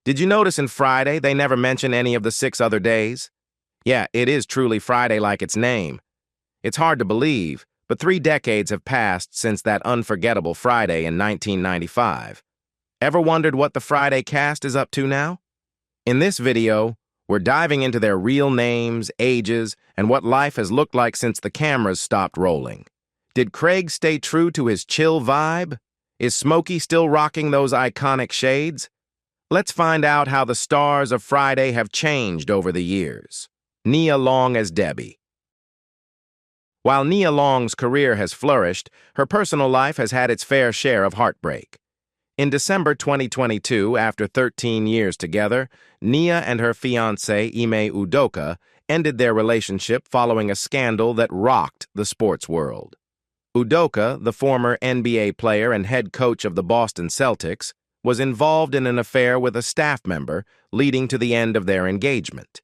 Did you notice in Friday they never mention any of the 6 other days? Yeah, it is truly Friday like its name. It's hard to believe, but 3 decades have passed since that unforgettable Friday in 1995. Ever wondered what the Friday cast is up to now? In this video, we're diving into their real names, ages, and what life has looked like since the cameras stopped rolling. Did Craig stay true to his chill vibe? Is Smokey still rocking those iconic shades? Let's find out how the stars of Friday have changed over the years. Nia Long as Debbie. While Nia Long's career has flourished, her personal life has had its fair share of heartbreak. In December 2022, after 13 years together, Nia and her fiancé, Ime Udoka, ended their relationship following a scandal that rocked the sports world. Udoka, the former NBA player and head coach of the Boston Celtics, was involved in an affair with a staff member, leading to the end of their engagement.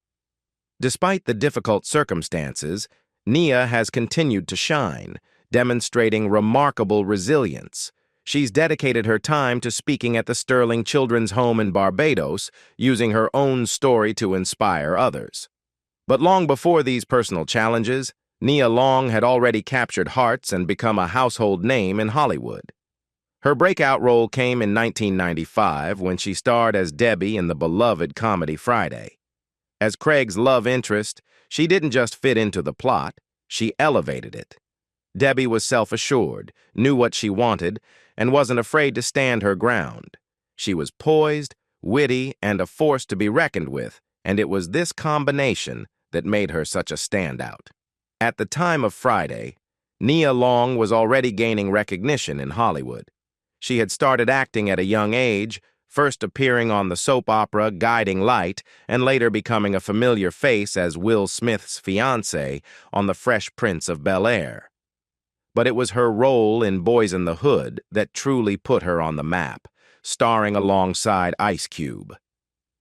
Despite the difficult circumstances, Nia has continued to shine, demonstrating remarkable resilience. She's dedicated her time to speaking at the Sterling Children's Home in Barbados, using her own story to inspire others. But long before these personal challenges, Nia Long had already captured hearts and become a household name in Hollywood. Her breakout role came in 1995 when she starred as Debbie in the beloved comedy Friday. As Craig's love interest, she didn't just fit into the plot, she elevated it. Debbie was self-assured, knew what she wanted, and wasn't afraid to stand her ground. She was poised, witty, and a force to be reckoned with, and it was this combination that made her such a standout. At the time of Friday, Nia Long was already gaining recognition in Hollywood. She had started acting at a young age, first appearing on the soap opera Guiding Light, and later becoming a familiar face as Will Smith's fiancée on The Fresh Prince of Bel-Air. But it was her role in Boys in the Hood that truly put her on the map, starring alongside Ice Cube.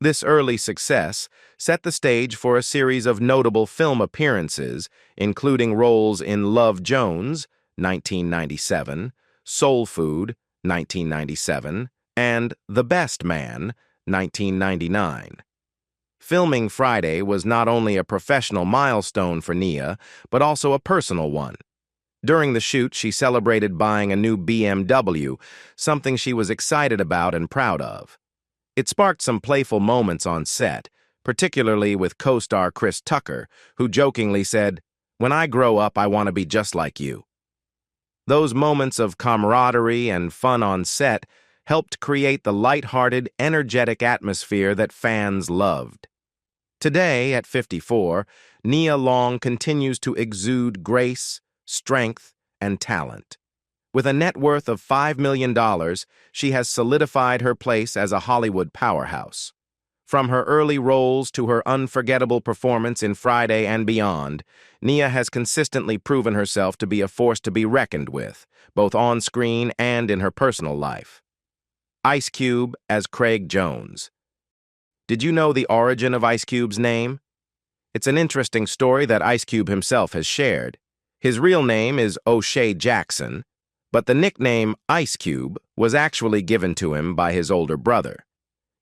This early success set the stage for a series of notable film appearances, including roles in Love Jones, 1997, Soul Food, 1997, and The Best Man, 1999. Filming Friday was not only a professional milestone for Nia, but also a personal one. During the shoot, she celebrated buying a new BMW, something she was excited about and proud of. It sparked some playful moments on set, particularly with co-star Chris Tucker, who jokingly said, "When I grow up, I want to be just like you." Those moments of camaraderie and fun on set helped create the light-hearted, energetic atmosphere that fans loved. Today, at 54, Nia Long continues to exude grace, strength, and talent. With a net worth of $5 million, she has solidified her place as a Hollywood powerhouse. From her early roles to her unforgettable performance in Friday and beyond, Nia has consistently proven herself to be a force to be reckoned with, both on screen and in her personal life. Ice Cube as Craig Jones. Did you know the origin of Ice Cube's name? It's an interesting story that Ice Cube himself has shared. His real name is O'Shea Jackson, but the nickname Ice Cube was actually given to him by his older brother.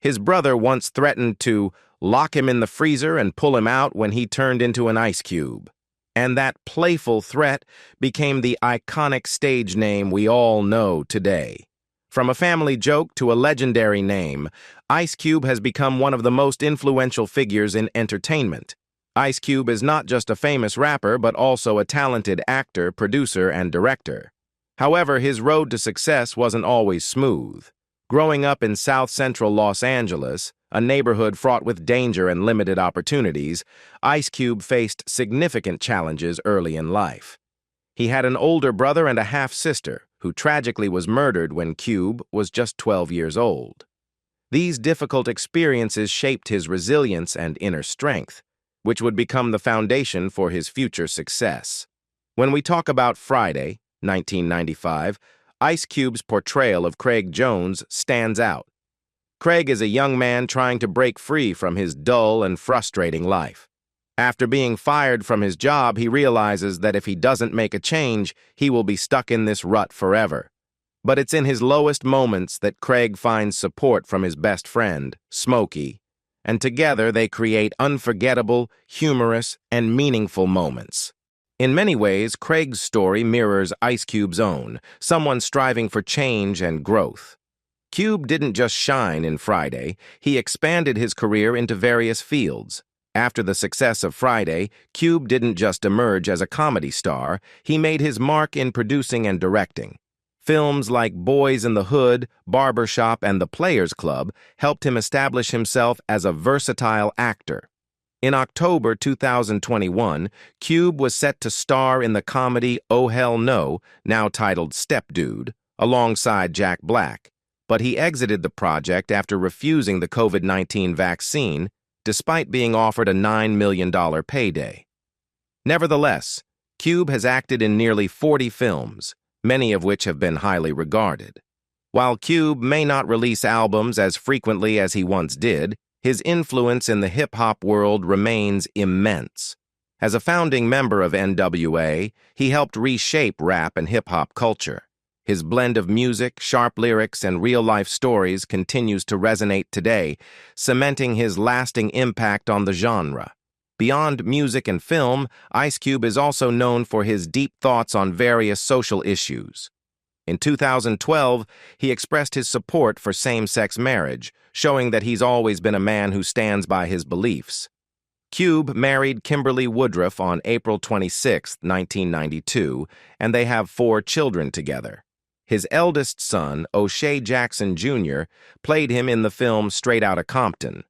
His brother once threatened to lock him in the freezer and pull him out when he turned into an ice cube. And that playful threat became the iconic stage name we all know today. From a family joke to a legendary name, Ice Cube has become one of the most influential figures in entertainment. Ice Cube is not just a famous rapper, but also a talented actor, producer, and director. However, his road to success wasn't always smooth. Growing up in South Central Los Angeles, a neighborhood fraught with danger and limited opportunities, Ice Cube faced significant challenges early in life. He had an older brother and a half-sister, who tragically was murdered when Cube was just 12 years old. These difficult experiences shaped his resilience and inner strength, which would become the foundation for his future success. When we talk about Friday, 1995, Ice Cube's portrayal of Craig Jones stands out. Craig is a young man trying to break free from his dull and frustrating life. After being fired from his job, he realizes that if he doesn't make a change, he will be stuck in this rut forever. But it's in his lowest moments that Craig finds support from his best friend, Smokey, and together they create unforgettable, humorous, and meaningful moments. In many ways, Craig's story mirrors Ice Cube's own, someone striving for change and growth. Cube didn't just shine in Friday, he expanded his career into various fields. After the success of Friday, Cube didn't just emerge as a comedy star, he made his mark in producing and directing. Films like Boys in the Hood, Barbershop, and The Players Club helped him establish himself as a versatile actor. In October 2021, Cube was set to star in the comedy Oh Hell No, now titled Step Dude, alongside Jack Black, but he exited the project after refusing the COVID-19 vaccine, despite being offered a $9 million payday. Nevertheless, Cube has acted in nearly 40 films, many of which have been highly regarded. While Cube may not release albums as frequently as he once did, his influence in the hip-hop world remains immense. As a founding member of NWA, he helped reshape rap and hip-hop culture. His blend of music, sharp lyrics, and real-life stories continues to resonate today, cementing his lasting impact on the genre. Beyond music and film, Ice Cube is also known for his deep thoughts on various social issues. In 2012, he expressed his support for same-sex marriage, showing that he's always been a man who stands by his beliefs. Cube married Kimberly Woodruff on April 26, 1992, and they have 4 children together. His eldest son, O'Shea Jackson Jr., played him in the film Straight Outta Compton.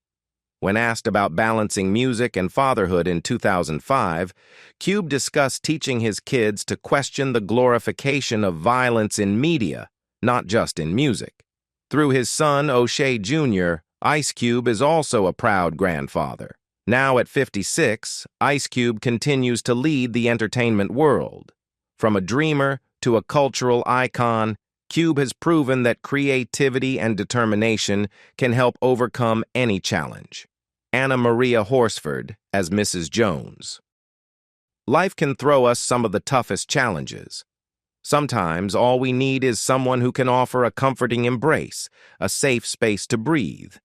When asked about balancing music and fatherhood in 2005, Cube discussed teaching his kids to question the glorification of violence in media, not just in music. Through his son, O'Shea Jr., Ice Cube is also a proud grandfather. Now at 56, Ice Cube continues to lead the entertainment world. From a dreamer to a cultural icon, Cube has proven that creativity and determination can help overcome any challenge. Anna Maria Horsford as Mrs. Jones. Life can throw us some of the toughest challenges. Sometimes all we need is someone who can offer a comforting embrace, a safe space to breathe.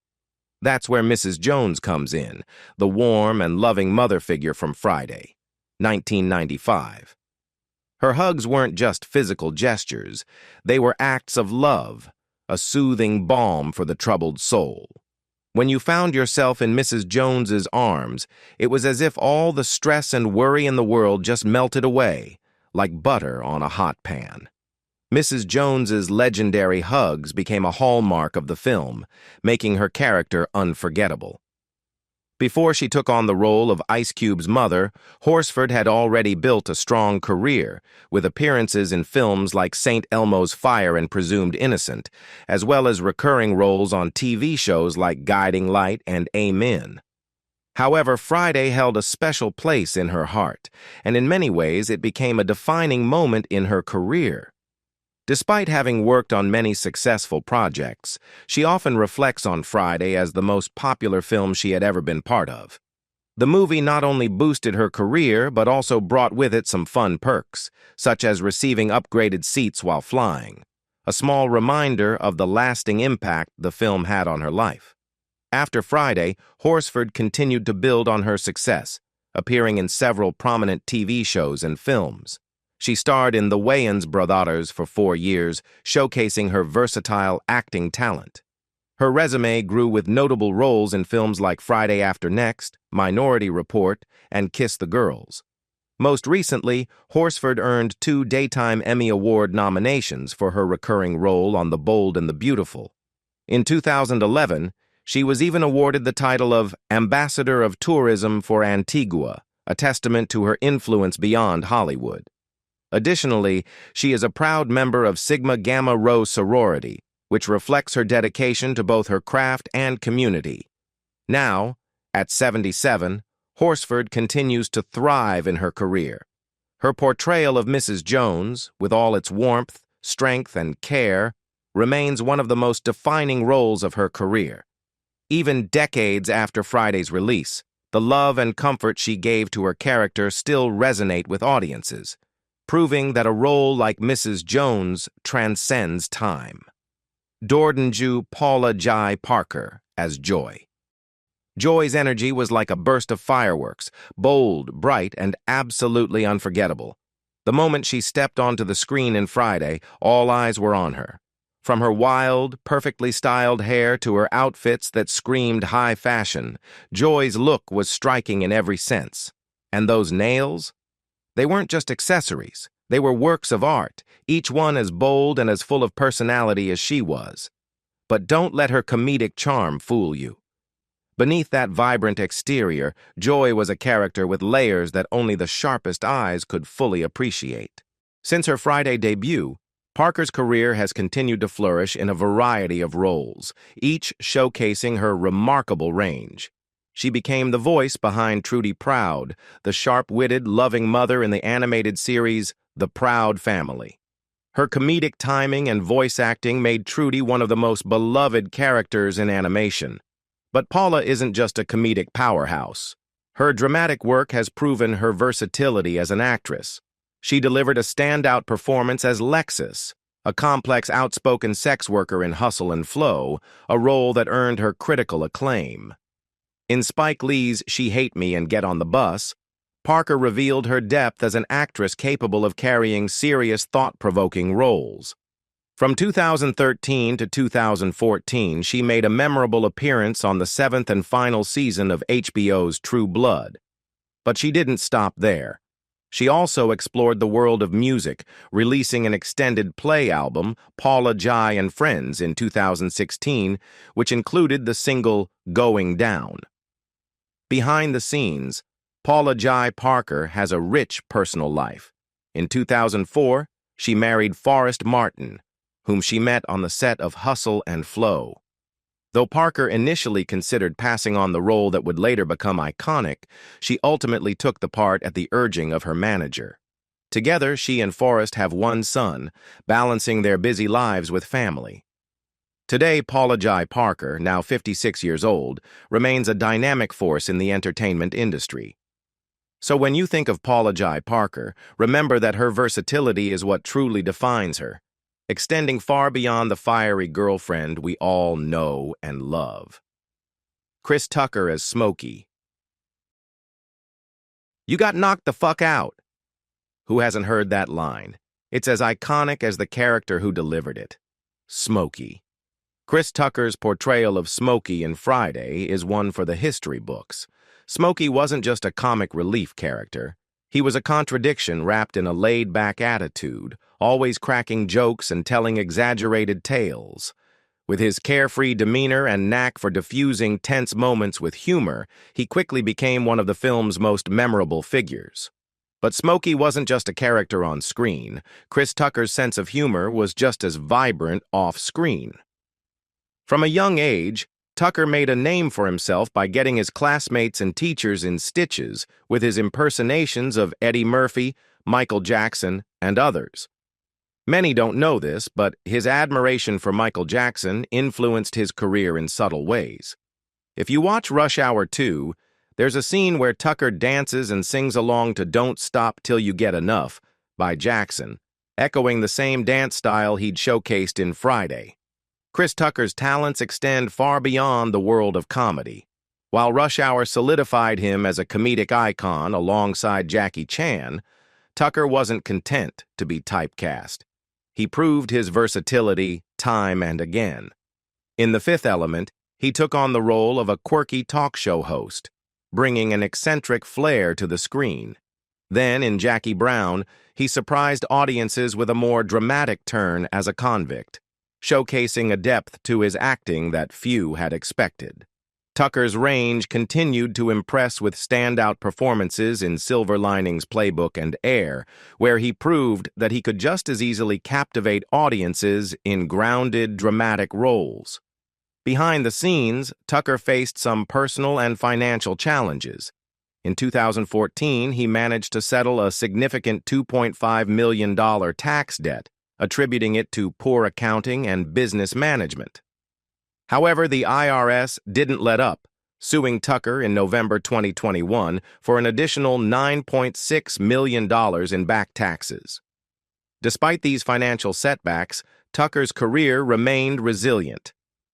That's where Mrs. Jones comes in, the warm and loving mother figure from Friday, 1995. Her hugs weren't just physical gestures, they were acts of love, a soothing balm for the troubled soul. When you found yourself in Mrs. Jones's arms, it was as if all the stress and worry in the world just melted away, like butter on a hot pan. Mrs. Jones's legendary hugs became a hallmark of the film, making her character unforgettable. Before she took on the role of Ice Cube's mother, Horsford had already built a strong career, with appearances in films like St. Elmo's Fire and Presumed Innocent, as well as recurring roles on TV shows like Guiding Light and Amen. However, Friday held a special place in her heart, and in many ways it became a defining moment in her career. Despite having worked on many successful projects, she often reflects on Friday as the most popular film she had ever been part of. The movie not only boosted her career, but also brought with it some fun perks, such as receiving upgraded seats while flying, a small reminder of the lasting impact the film had on her life. After Friday, Horsford continued to build on her success, appearing in several prominent TV shows and films. She starred in The Wayans Brothers for 4 years, showcasing her versatile acting talent. Her resume grew with notable roles in films like Friday After Next, Minority Report, and Kiss the Girls. Most recently, Horsford earned 2 Daytime Emmy Award nominations for her recurring role on The Bold and the Beautiful. In 2011, she was even awarded the title of Ambassador of Tourism for Antigua, a testament to her influence beyond Hollywood. Additionally, she is a proud member of Sigma Gamma Rho sorority, which reflects her dedication to both her craft and community. Now, at 77, Horsford continues to thrive in her career. Her portrayal of Mrs. Jones, with all its warmth, strength, and care, remains one of the most defining roles of her career. Even decades after Friday's release, the love and comfort she gave to her character still resonate with audiences. proving that a role like Mrs. Jones transcends time. Dordanju Paula Jai Parker as Joy. Joy's energy was like a burst of fireworks, bold, bright, and absolutely unforgettable. The moment she stepped onto the screen in Friday, all eyes were on her. From her wild, perfectly styled hair to her outfits that screamed high fashion, Joy's look was striking in every sense. And those nails? They weren't just accessories. They were works of art, each one as bold and as full of personality as she was. But don't let her comedic charm fool you. Beneath that vibrant exterior, Joy was a character with layers that only the sharpest eyes could fully appreciate. Since her Friday debut, Parker's career has continued to flourish in a variety of roles, each showcasing her remarkable range. She became the voice behind Trudy Proud, the sharp-witted, loving mother in the animated series The Proud Family. Her comedic timing and voice acting made Trudy one of the most beloved characters in animation. But Paula isn't just a comedic powerhouse. Her dramatic work has proven her versatility as an actress. She delivered a standout performance as Lexus, a complex, outspoken sex worker in Hustle and Flow, a role that earned her critical acclaim. In Spike Lee's She Hate Me and Get on the Bus, Parker revealed her depth as an actress capable of carrying serious, thought-provoking roles. From 2013 to 2014, she made a memorable appearance on the 7th and final season of HBO's True Blood. But she didn't stop there. She also explored the world of music, releasing an extended play album, Paula Jai and Friends, in 2016, which included the single Going Down. Behind the scenes, Paula Jai Parker has a rich personal life. In 2004, she married Forrest Martin, whom she met on the set of Hustle and Flow. Though Parker initially considered passing on the role that would later become iconic, she ultimately took the part at the urging of her manager. Together, she and Forrest have one son, balancing their busy lives with family. Today, Paula Jai Parker, now 56 years old, remains a dynamic force in the entertainment industry. So when you think of Paula Jai Parker, remember that her versatility is what truly defines her, extending far beyond the fiery girlfriend we all know and love. Chris Tucker as Smokey. You got knocked the fuck out. Who hasn't heard that line? It's as iconic as the character who delivered it. Smokey. Chris Tucker's portrayal of Smokey in Friday is one for the history books. Smokey wasn't just a comic relief character. He was a contradiction wrapped in a laid-back attitude, always cracking jokes and telling exaggerated tales. With his carefree demeanor and knack for diffusing tense moments with humor, he quickly became one of the film's most memorable figures. But Smokey wasn't just a character on screen. Chris Tucker's sense of humor was just as vibrant off-screen. From a young age, Tucker made a name for himself by getting his classmates and teachers in stitches with his impersonations of Eddie Murphy, Michael Jackson, and others. Many don't know this, but his admiration for Michael Jackson influenced his career in subtle ways. If you watch Rush Hour 2, there's a scene where Tucker dances and sings along to Don't Stop Till You Get Enough by Jackson, echoing the same dance style he'd showcased in Friday. Chris Tucker's talents extend far beyond the world of comedy. While Rush Hour solidified him as a comedic icon alongside Jackie Chan, Tucker wasn't content to be typecast. He proved his versatility time and again. In The Fifth Element, he took on the role of a quirky talk show host, bringing an eccentric flair to the screen. Then, in Jackie Brown, he surprised audiences with a more dramatic turn as a convict, showcasing a depth to his acting that few had expected. Tucker's range continued to impress with standout performances in Silver Linings Playbook and Air, where he proved that he could just as easily captivate audiences in grounded, dramatic roles. Behind the scenes, Tucker faced some personal and financial challenges. In 2014, he managed to settle a significant $2.5 million tax debt, attributing it to poor accounting and business management. However, the IRS didn't let up, suing Tucker in November 2021 for an additional $9.6 million in back taxes. Despite these financial setbacks, Tucker's career remained resilient.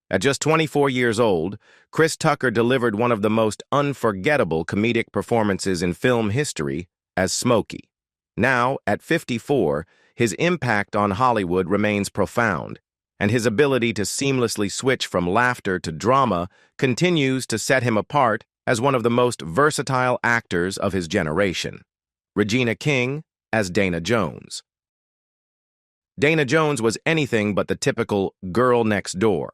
At just 24 years old, Chris Tucker delivered one of the most unforgettable comedic performances in film history as Smokey. Now, at 54, his impact on Hollywood remains profound, and his ability to seamlessly switch from laughter to drama continues to set him apart as one of the most versatile actors of his generation. Regina King as Dana Jones. Dana Jones was anything but the typical girl next door.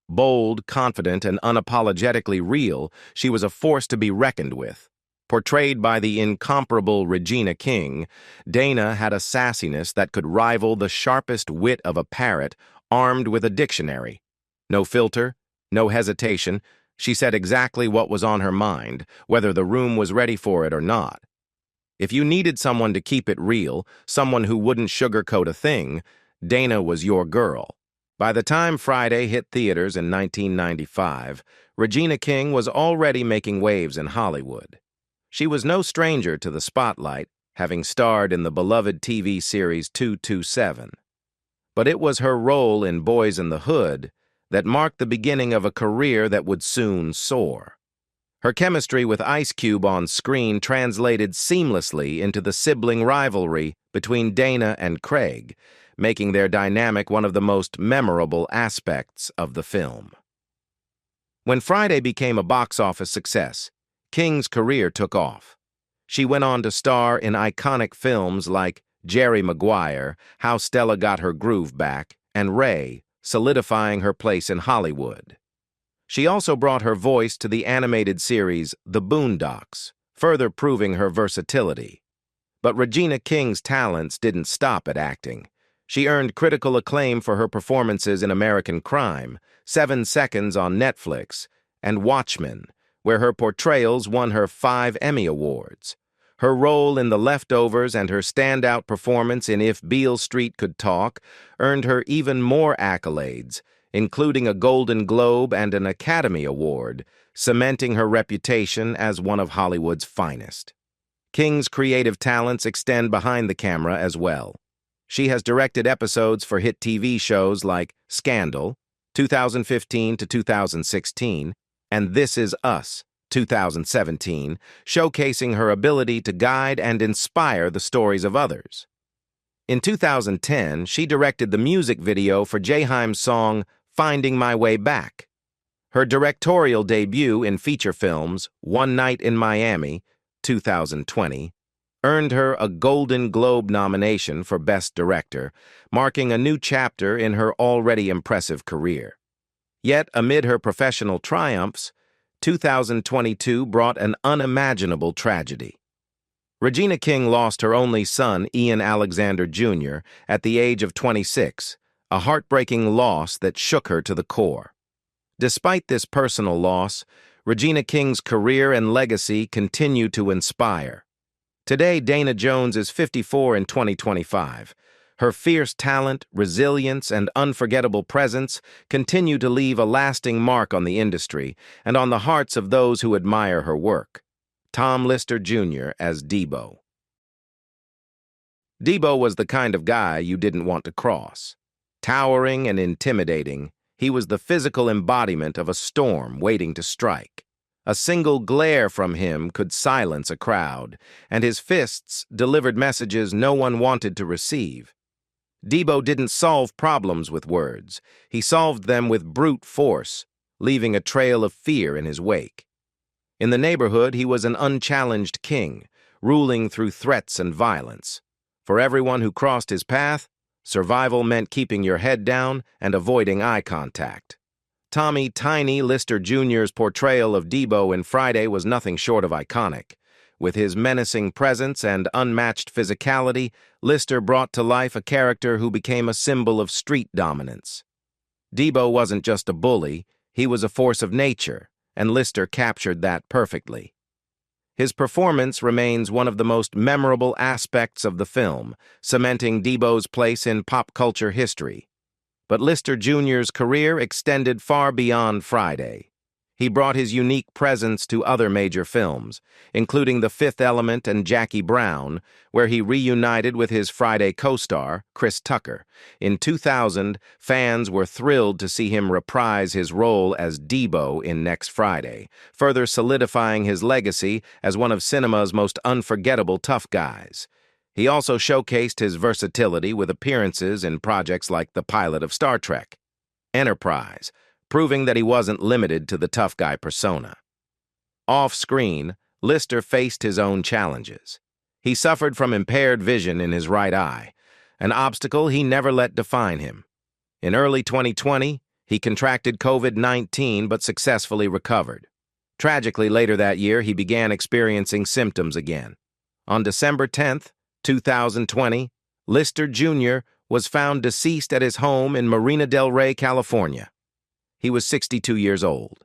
Bold, confident, and unapologetically real, she was a force to be reckoned with. Portrayed by the incomparable Regina King, Dana had a sassiness that could rival the sharpest wit of a parrot armed with a dictionary. No filter, no hesitation, she said exactly what was on her mind, whether the room was ready for it or not. If you needed someone to keep it real, someone who wouldn't sugarcoat a thing, Dana was your girl. By the time Friday hit theaters in 1995, Regina King was already making waves in Hollywood. She was no stranger to the spotlight, having starred in the beloved TV series 227. But it was her role in Boys in the Hood that marked the beginning of a career that would soon soar. Her chemistry with Ice Cube on screen translated seamlessly into the sibling rivalry between Dana and Craig, making their dynamic one of the most memorable aspects of the film. When Friday became a box office success, King's career took off. She went on to star in iconic films like Jerry Maguire, How Stella Got Her Groove Back, and Ray, solidifying her place in Hollywood. She also brought her voice to the animated series The Boondocks, further proving her versatility. But Regina King's talents didn't stop at acting. She earned critical acclaim for her performances in American Crime, 7 Seconds on Netflix, and Watchmen, where her portrayals won her 5 Emmy Awards. Her role in The Leftovers and her standout performance in If Beale Street Could Talk earned her even more accolades, including a Golden Globe and an Academy Award, cementing her reputation as one of Hollywood's finest. King's creative talents extend behind the camera as well. She has directed episodes for hit TV shows like Scandal, 2015 to 2016, and This Is Us, 2017, showcasing her ability to guide and inspire the stories of others. In 2010, she directed the music video for Jaheim's song Finding My Way Back. Her directorial debut in feature films, One Night in Miami, 2020, earned her a Golden Globe nomination for Best Director, marking a new chapter in her already impressive career. Yet, amid her professional triumphs, 2022 brought an unimaginable tragedy. Regina King lost her only son, Ian Alexander Jr., at the age of 26, a heartbreaking loss that shook her to the core. Despite this personal loss, Regina King's career and legacy continue to inspire. Today, Dana Jones is 54 in 2025. Her fierce talent, resilience, and unforgettable presence continue to leave a lasting mark on the industry and on the hearts of those who admire her work. Tom Lister Jr. as Debo. Debo was the kind of guy you didn't want to cross. Towering and intimidating, he was the physical embodiment of a storm waiting to strike. A single glare from him could silence a crowd, and his fists delivered messages no one wanted to receive. Debo didn't solve problems with words. He solved them with brute force, leaving a trail of fear in his wake. In the neighborhood, he was an unchallenged king, ruling through threats and violence. For everyone who crossed his path, survival meant keeping your head down and avoiding eye contact. Tommy "Tiny" Lister Jr.'s portrayal of Debo in Friday was nothing short of iconic. With his menacing presence and unmatched physicality, Lister brought to life a character who became a symbol of street dominance. Debo wasn't just a bully, he was a force of nature, and Lister captured that perfectly. His performance remains one of the most memorable aspects of the film, cementing Debo's place in pop culture history. But Lister Jr.'s career extended far beyond Friday. He brought his unique presence to other major films, including The Fifth Element and Jackie Brown, where he reunited with his Friday co-star, Chris Tucker. In 2000, fans were thrilled to see him reprise his role as Debo in Next Friday, further solidifying his legacy as one of cinema's most unforgettable tough guys. He also showcased his versatility with appearances in projects like the pilot of Star Trek, Enterprise, proving that he wasn't limited to the tough guy persona. Off-screen, Lister faced his own challenges. He suffered from impaired vision in his right eye, an obstacle he never let define him. In early 2020, he contracted COVID-19 but successfully recovered. Tragically, later that year, he began experiencing symptoms again. On December 10, 2020, Lister Jr. was found deceased at his home in Marina del Rey, California. He was 62 years old.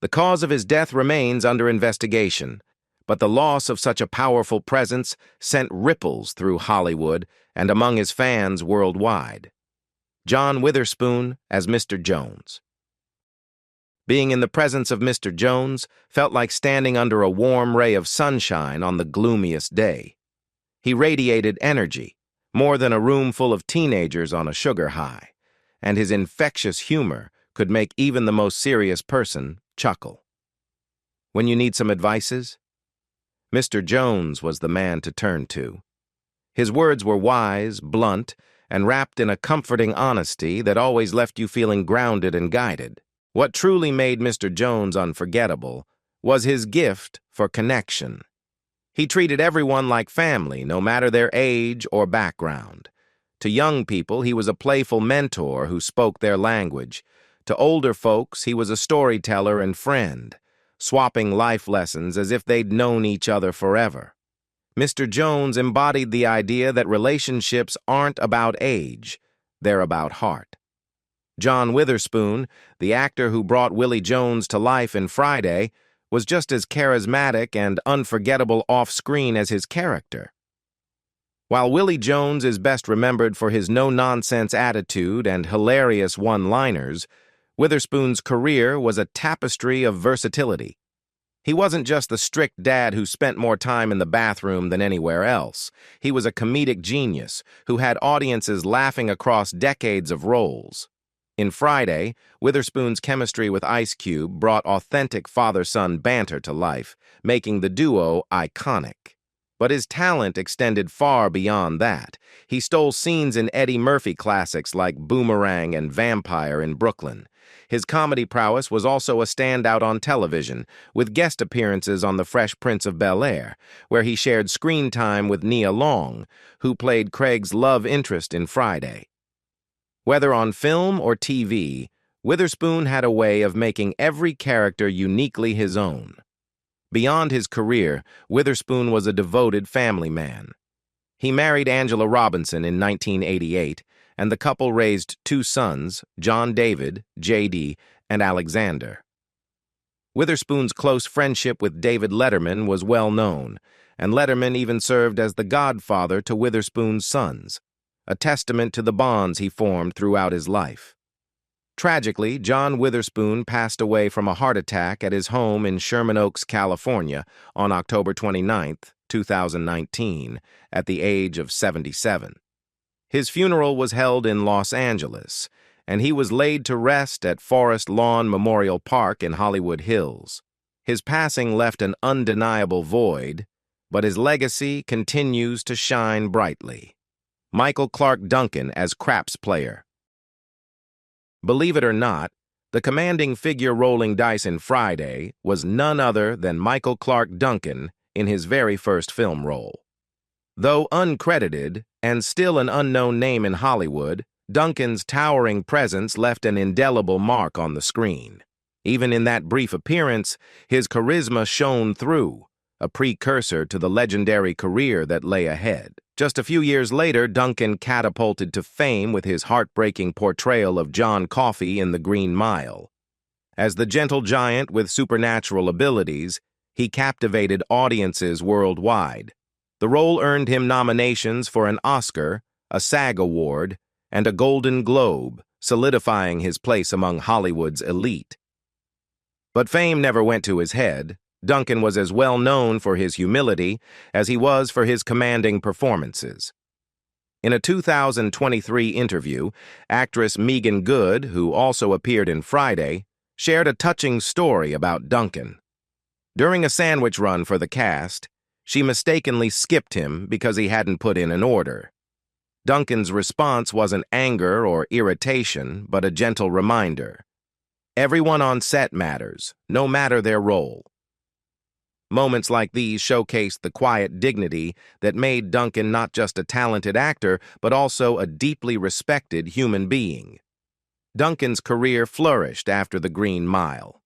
The cause of his death remains under investigation, but the loss of such a powerful presence sent ripples through Hollywood and among his fans worldwide. John Witherspoon as Mr. Jones. Being in the presence of Mr. Jones felt like standing under a warm ray of sunshine on the gloomiest day. He radiated energy, more than a room full of teenagers on a sugar high, and his infectious humor could make even the most serious person chuckle. When you need some advices, Mr. Jones was the man to turn to. His words were wise, blunt, and wrapped in a comforting honesty that always left you feeling grounded and guided. What truly made Mr. Jones unforgettable was his gift for connection. He treated everyone like family, no matter their age or background. To young people, he was a playful mentor who spoke their language. To older folks, he was a storyteller and friend, swapping life lessons as if they'd known each other forever. Mr. Jones embodied the idea that relationships aren't about age, they're about heart. John Witherspoon, the actor who brought Willie Jones to life in Friday, was just as charismatic and unforgettable off-screen as his character. While Willie Jones is best remembered for his no-nonsense attitude and hilarious one-liners, Witherspoon's career was a tapestry of versatility. He wasn't just the strict dad who spent more time in the bathroom than anywhere else. He was a comedic genius who had audiences laughing across decades of roles. In Friday, Witherspoon's chemistry with Ice Cube brought authentic father-son banter to life, making the duo iconic. But his talent extended far beyond that. He stole scenes in Eddie Murphy classics like Boomerang and Vampire in Brooklyn. His comedy prowess was also a standout on television, with guest appearances on The Fresh Prince of Bel-Air, where he shared screen time with Nia Long, who played Craig's love interest in Friday. Whether on film or TV, Witherspoon had a way of making every character uniquely his own. Beyond his career, Witherspoon was a devoted family man. He married Angela Robinson in 1988, and the couple raised two sons, John David, J.D., and Alexander. Witherspoon's close friendship with David Letterman was well known, and Letterman even served as the godfather to Witherspoon's sons, a testament to the bonds he formed throughout his life. Tragically, John Witherspoon passed away from a heart attack at his home in Sherman Oaks, California, on October 29, 2019, at the age of 77. His funeral was held in Los Angeles, and he was laid to rest at Forest Lawn Memorial Park in Hollywood Hills. His passing left an undeniable void, but his legacy continues to shine brightly. Michael Clarke Duncan as craps player. Believe it or not, the commanding figure rolling dice in Friday was none other than Michael Clarke Duncan in his very first film role. Though uncredited and still an unknown name in Hollywood, Duncan's towering presence left an indelible mark on the screen. Even in that brief appearance, his charisma shone through, a precursor to the legendary career that lay ahead. Just a few years later, Duncan catapulted to fame with his heartbreaking portrayal of John Coffey in The Green Mile. As the gentle giant with supernatural abilities, he captivated audiences worldwide. The role earned him nominations for an Oscar, a SAG Award, and a Golden Globe, solidifying his place among Hollywood's elite. But fame never went to his head. Duncan was as well known for his humility as he was for his commanding performances. In a 2023 interview, actress Meagan Good, who also appeared in Friday, shared a touching story about Duncan. During a sandwich run for the cast, she mistakenly skipped him because he hadn't put in an order. Duncan's response wasn't anger or irritation, but a gentle reminder. Everyone on set matters, no matter their role. Moments like these showcased the quiet dignity that made Duncan not just a talented actor, but also a deeply respected human being. Duncan's career flourished after The Green Mile.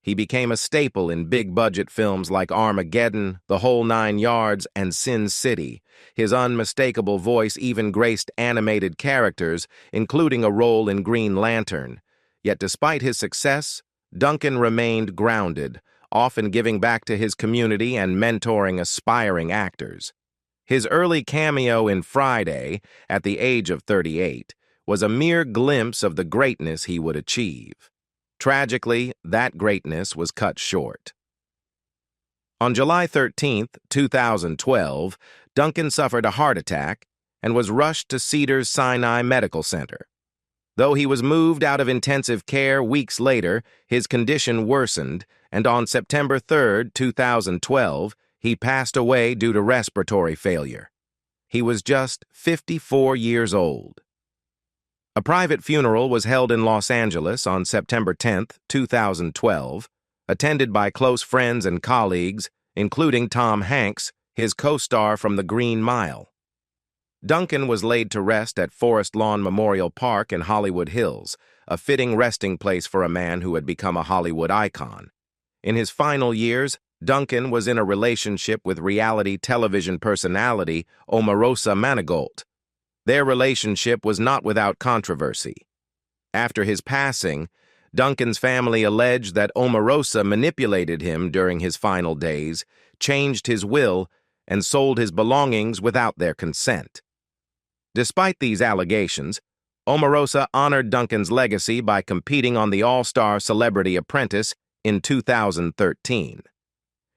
He became a staple in big-budget films like Armageddon, The Whole Nine Yards, and Sin City. His unmistakable voice even graced animated characters, including a role in Green Lantern. Yet despite his success, Duncan remained grounded, often giving back to his community and mentoring aspiring actors. His early cameo in Friday, at the age of 38, was a mere glimpse of the greatness he would achieve. Tragically, that greatness was cut short. On July 13, 2012, Duncan suffered a heart attack and was rushed to Cedars-Sinai Medical Center. Though he was moved out of intensive care weeks later, his condition worsened, and on September 3, 2012, he passed away due to respiratory failure. He was just 54 years old. A private funeral was held in Los Angeles on September 10, 2012, attended by close friends and colleagues, including Tom Hanks, his co-star from The Green Mile. Duncan was laid to rest at Forest Lawn Memorial Park in Hollywood Hills, a fitting resting place for a man who had become a Hollywood icon. In his final years, Duncan was in a relationship with reality television personality Omarosa Manigault. Their relationship was not without controversy. After his passing, Duncan's family alleged that Omarosa manipulated him during his final days, changed his will, and sold his belongings without their consent. Despite these allegations, Omarosa honored Duncan's legacy by competing on the All-Star Celebrity Apprentice in 2013.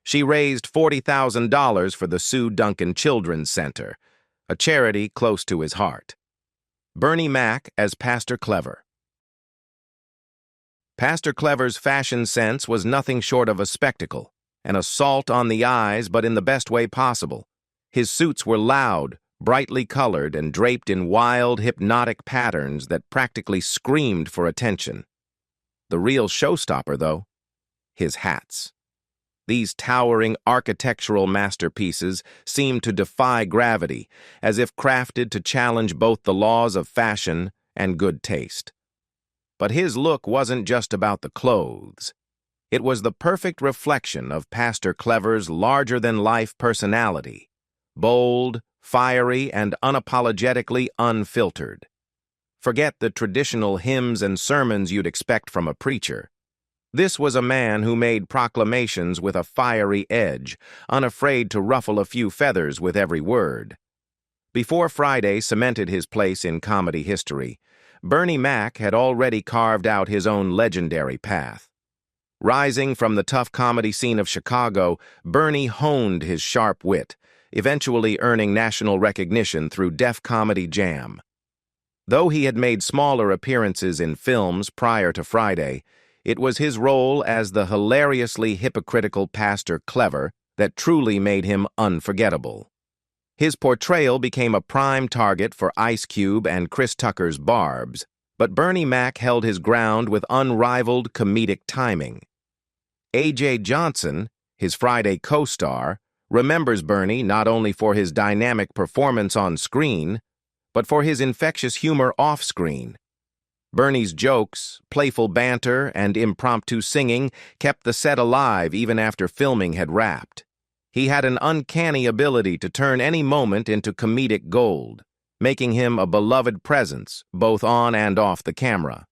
She raised $40,000 for the Sue Duncan Children's Center, a charity close to his heart. Bernie Mac as Pastor Clever. Pastor Clever's fashion sense was nothing short of a spectacle, an assault on the eyes, but in the best way possible. His suits were loud, brightly colored, and draped in wild, hypnotic patterns that practically screamed for attention. The real showstopper, though, his hats. These towering architectural masterpieces seemed to defy gravity, as if crafted to challenge both the laws of fashion and good taste. But his look wasn't just about the clothes. It was the perfect reflection of Pastor Clever's larger-than-life personality, bold, fiery, and unapologetically unfiltered. Forget the traditional hymns and sermons you'd expect from a preacher. This was a man who made proclamations with a fiery edge, unafraid to ruffle a few feathers with every word. Before Friday cemented his place in comedy history, Bernie Mac had already carved out his own legendary path. Rising from the tough comedy scene of Chicago, Bernie honed his sharp wit, eventually earning national recognition through Def Comedy Jam. Though he had made smaller appearances in films prior to Friday, it was his role as the hilariously hypocritical Pastor Clever that truly made him unforgettable. His portrayal became a prime target for Ice Cube and Chris Tucker's barbs, but Bernie Mac held his ground with unrivaled comedic timing. A.J. Johnson, his Friday co-star, remembers Bernie not only for his dynamic performance on screen, but for his infectious humor off-screen. Bernie's jokes, playful banter, and impromptu singing kept the set alive even after filming had wrapped. He had an uncanny ability to turn any moment into comedic gold, making him a beloved presence both on and off the camera.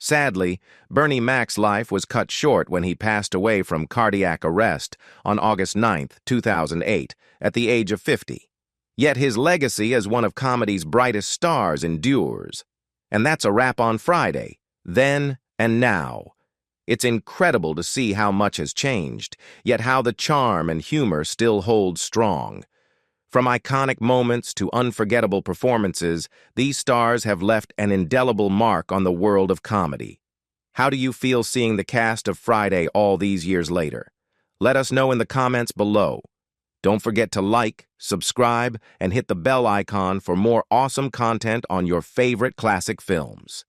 Sadly, Bernie Mac's life was cut short when he passed away from cardiac arrest on August 9, 2008, at the age of 50. Yet his legacy as one of comedy's brightest stars endures. And that's a wrap on Friday, then and now. It's incredible to see how much has changed, yet how the charm and humor still hold strong. From iconic moments to unforgettable performances, these stars have left an indelible mark on the world of comedy. How do you feel seeing the cast of Friday all these years later? Let us know in the comments below. Don't forget to like, subscribe, and hit the bell icon for more awesome content on your favorite classic films.